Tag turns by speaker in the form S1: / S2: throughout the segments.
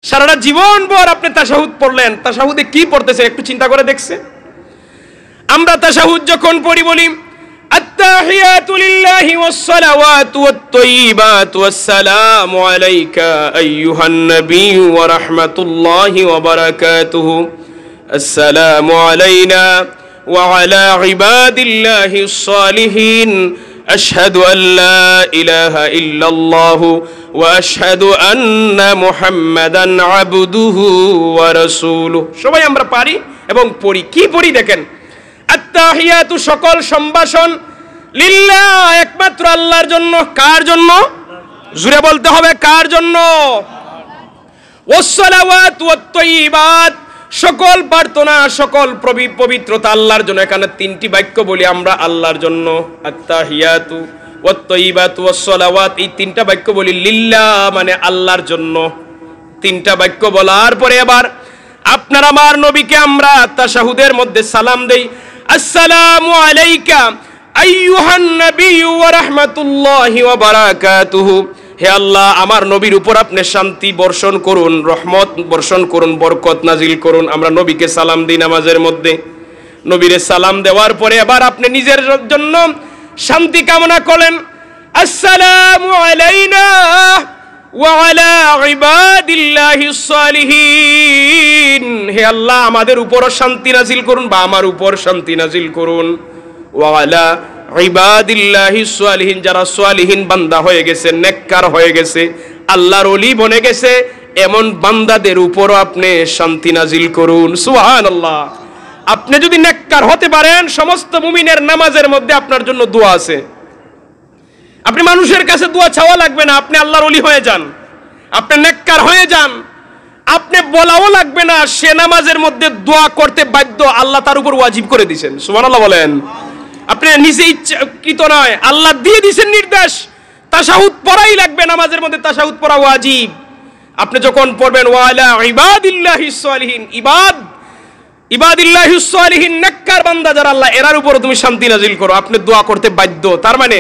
S1: সারাটা জীবন ভর আপনি তাশাহুদ পড়লেন, তাশাহুদে কি পড়তেছেন একটু চিন্তা করে দেখছে? আমরা তাশাহুদ যখন পড়ি বলি আত্তাহিয়াতু লিল্লাহি ওয়াস-সালাওয়াতু ওয়াত-তাইয়্যিবাতু ওয়াস-সালামু আলাইকা আইয়ুহান নাবিয়্যু ওয়া রাহমাতুল্লাহি ওয়া বারাকাতুহু আসসালামু আলাইনা ওয়া আলা ইবাদিল্লাহিস সালিহিন আশহাদু আল্লা ইলাহা ইল্লাল্লাহু ওয়া আশহাদু আন্না মুহাম্মাদান আবদুহু ওয়া রাসূলুহু। সবাই আমরা পারি এবং পড়ি। কি পড়ি দেখেন, আত্তাহিয়াতু সকল সম্ভাষণ, লিল্লাহ একমাত্র আল্লাহর জন্য। কার জন্য? জোরে বলতে হবে, কার জন্য? ওয়াস-সালাওয়াতু ওয়াত-তাইয়্যিবাত সকল প্রার্থনা, সকল পবিত্রতা আল্লাহর জন্য। এখানে তিনটি বাক্য বলি আমরা আল্লাহর জন্য, আত্তাহিয়াতু ওয়াত-তাইয়্যিবাতু ওয়াস-সালাওয়াত, এই তিনটা বাক্য বলি লিল্লাহ মানে আল্লাহর জন্য। তিনটা বাক্য বলার পরে এবার আপনার আমার নবীকে আমরা তাশাহুদের মধ্যে সালাম দেই, আসসালামু আলাইকা আইয়ুহান নাবিয়্যু ওয়া রাহমাতুল্লাহি ওয়া বারাকাতুহু। হে আল্লাহ, আমার নবীর উপর আপনি শান্তি বর্ষণ করুন, রহমত বর্ষণ করুন, বরকত নাজিল করুন। আমরা নবীকে সালাম দিই নামাজের মধ্যে। নবীরে সালাম দেওয়ার পরে এবার আপনি নিজের জন্য শান্তি কামনা করেন, আসসালামু আলাইনা ওয়া আলা ইবাদিল্লাহিস সালিহিন। হে আল্লাহ, আমাদের উপরও শান্তি নাজিল করুন বা আমার উপর শান্তি নাজিল করুন। ওয়া আলা ইবাদিল্লাহিস সালিহিন, যারা সালিহিন বান্দা হয়ে গেছে, নেককার হয়ে গেছে, আল্লাহর ওলি বনে গেছে, এমন বান্দাদের উপরও আপনি শান্তি নাজিল করুন। সুবহানাল্লাহ। আপনি যদি নেককার হতে পারেন, সমস্ত মুমিনের নামাজের মধ্যে আপনার জন্য দোয়া আছে। আপনি মানুষের কাছে দোয়া চাওয়া লাগবে না, আপনি আল্লাহর ওলি হয়ে যান, আপনি নেককার হয়ে যান। আপনি বলাও লাগবে না, সে নামাজের মধ্যে দোয়া করতে বাধ্য, আল্লাহ তার উপর ওয়াজিব করে দিয়েছেন। সুবহানাল্লাহ বলেন। আপনি নিজে ইচ্ছাকৃত নয়, আল্লাহ দিয়ে দিয়েছেন নির্দেশ, তাশাহুদ পড়াই লাগবে, নামাজের মধ্যে তাশাহুদ পড়া ওয়াজিব। আপনি যখন পড়বেন ওয়া আলা ইবাদিল্লাহিস সালিহিন, ইবাদিল্লাহিস সালিহিন নেককার বান্দা যারা আল্লাহ, এরার উপর তুমি শান্তি নাজিল করো, আপনি দোয়া করতে বাধ্য। তার মানে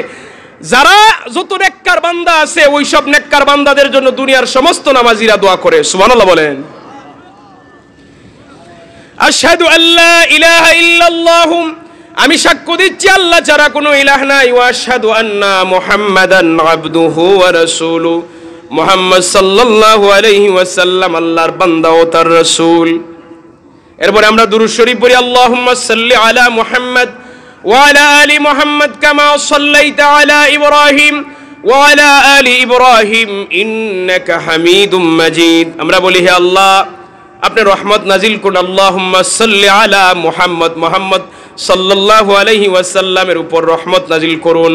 S1: যারা যত নেককার বান্দা আছে, ওই সব নেককার বান্দাদের জন্য দুনিয়ার সমস্ত নামাজিরা দোয়া করে। সুবহানাল্লাহ বলেন। আশহাদু আল্লা ইলাহা ইল্লাল্লাহু, আমি সাক্ষ্য দিচ্ছি আল্লাহ ছাড়া কোনো ইলাহ নাই। ওয়া আশহাদু আন্না মুহাম্মাদান আবদুহু ওয়া রাসূলুহু, মুহাম্মদ সাল্লাল্লাহু আলাইহি ওয়াসাল্লাম আল্লাহর বান্দা ও তার রাসূল। এরপরে আমরা দুরূদ শরীফ পড়ি, আল্লাহুম্মা সাল্লি আলা মুহাম্মদ ওয়া আলা আলি মুহাম্মদ কামা সাল্লাইতা আলা ইব্রাহিম ওয়া আলা আলি ইব্রাহিম ইন্নাকা হামিদুম মাজিদ। আমরা বলি, হে আল্লাহ, আপনি রহমত নাজিল করুন, আল্লাহুম্মা সাল্লি আলা মুহাম্মদ, মুহাম্মদ সাল্লাল্লাহু আলাইহি ওয়াসাল্লামের উপর রহমত নাজিল করুন।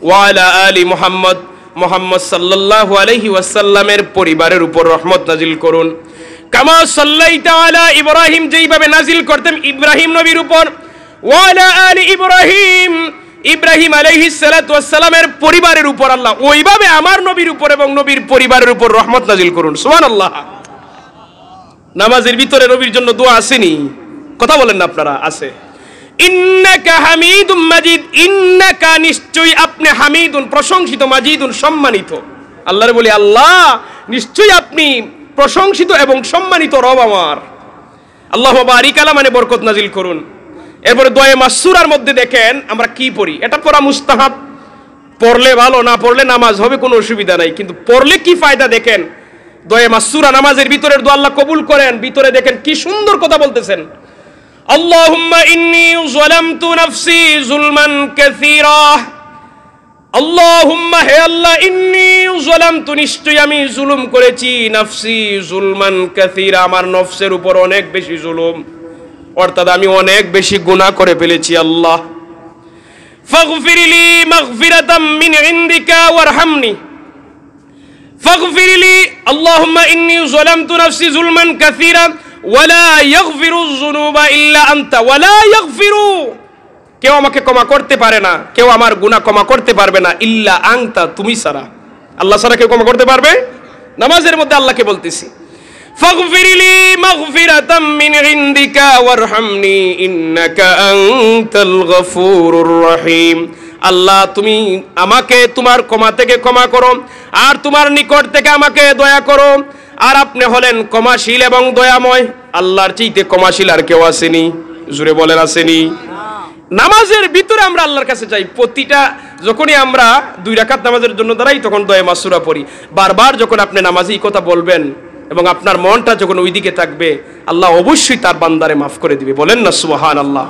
S1: ওয়া আলা আলি মুহাম্মদ, মুহাম্মদ সাল্লাল্লাহু আলাইহি ওয়াসাল্লামের পরিবারের উপর রহমত নাজিল করুন। কামা সাল্লাইতা আলা ইব্রাহিম, যেইভাবে নাজিল করতেন ইব্রাহিম নবীর উপর। ওয়া আলা আলি ইব্রাহিম, ইব্রাহিম আলাইহিস সালাতু ওয়াস সালামের পরিবারের উপর আল্লাহ ওইভাবে আমার নবীর উপর এবং নবীর পরিবারের উপর রহমত নাজিল করুন। সুবহানাল্লাহ। নামাজের ভিতরে নবীর জন্য দোয়া আসেনি? কথা বলেন না আপনারা? আছে। ইন্নাকা হামিদুম মাজিদ, ইন্নাকা নিশ্চয়ই আপনি, হামিদুন প্রশংসিত, মাজিদুন সম্মানিত। আল্লাহর বলি, আল্লাহ নিশ্চয়ই আপনি প্রশংসিত এবং সম্মানিত রব আমার। আল্লাহুম্মা বারিক আলা মানে বরকত নাজিল করুন। এরপরে দোয়া মাসসুরার মধ্যে দেখেন আমরা কি পড়ি, এটা পড়া মুস্তাহাব, পড়লে ভালো, না পড়লে নামাজ হবে, কোনো অসুবিধা নাই। কিন্তু পড়লে কি ফায়দা দেখেন, দোয়া মাসসুরা নামাজের ভিতরের দোয়া আল্লাহ কবুল করেন। ভিতরে দেখেন কি সুন্দর কথা বলতেছেন, আল্লাহুম্মা ইন্নী যালামতু নাফসি যুলমান কাসীরা। আল্লাহুম্মা, হে আল্লাহ, ইন্নী যালামতু নিশ্চয়ই আমি জুলুম করেছি, নাফসি যুলমান কাসীরা আমার নফসের উপর অনেক বেশি জুলুম, অর্থাৎ আমি অনেক বেশি গুনাহ করে ফেলেছি। আল্লাহ ফাগফিরলি মাগফিরাতাম মিন ইনদিকা ওয়ারহামনি, ফাগফিরলি আল্লাহুম্মা ইন্নী যালামতু নাফসি যুলমান কাসীরা ওয়ালা ইয়াগফিরুয যুনুবা ইল্লা আনতা ওয়ালা ইয়াগফিরু, কেউ আমাকে ক্ষমা করতে পারে না, কেউ আমার গুনাহ ক্ষমা করতে পারবে না, ইল্লা আনতা, তুমি ছাড়া। আল্লাহ ছাড়া কেউ ক্ষমা করতে পারবে? নামাজের মধ্যে আল্লাহকে বলতেছি, ফাগফিরলি মাগফিরাতাম মিন ইনদিকা ওয়ারহামনি ইন্নাকা আনতাল গফুরুর রহিম। আল্লাহ তুমি আমাকে তোমার ক্ষমা থেকে ক্ষমা করো আর তোমার নিকট থেকে আমাকে দয়া করো। আর আপনি হলেন ক্ষমাশীল এবং দয়াময়। আল্লাহর চাইতে ক্ষমাশীল আর কেউ আসেনি? জোরে বলেন আসেনি? নামাজের ভিতরে আমরা আল্লাহর কাছে চাই। প্রতিটা যখনই আমরা 2 রাকাত নামাজের জন্য দাঁড়াই তখন দোয়া মাসুরা পড়ি। বারবার যখন আপনি নামাজে এই কথা বলবেন এবং আপনার মনটা যখন ওইদিকে থাকবে, আল্লাহ অবশ্যই তার বান্দারে মাফ করে দিবে। বলেন না সুবহানাল্লাহ।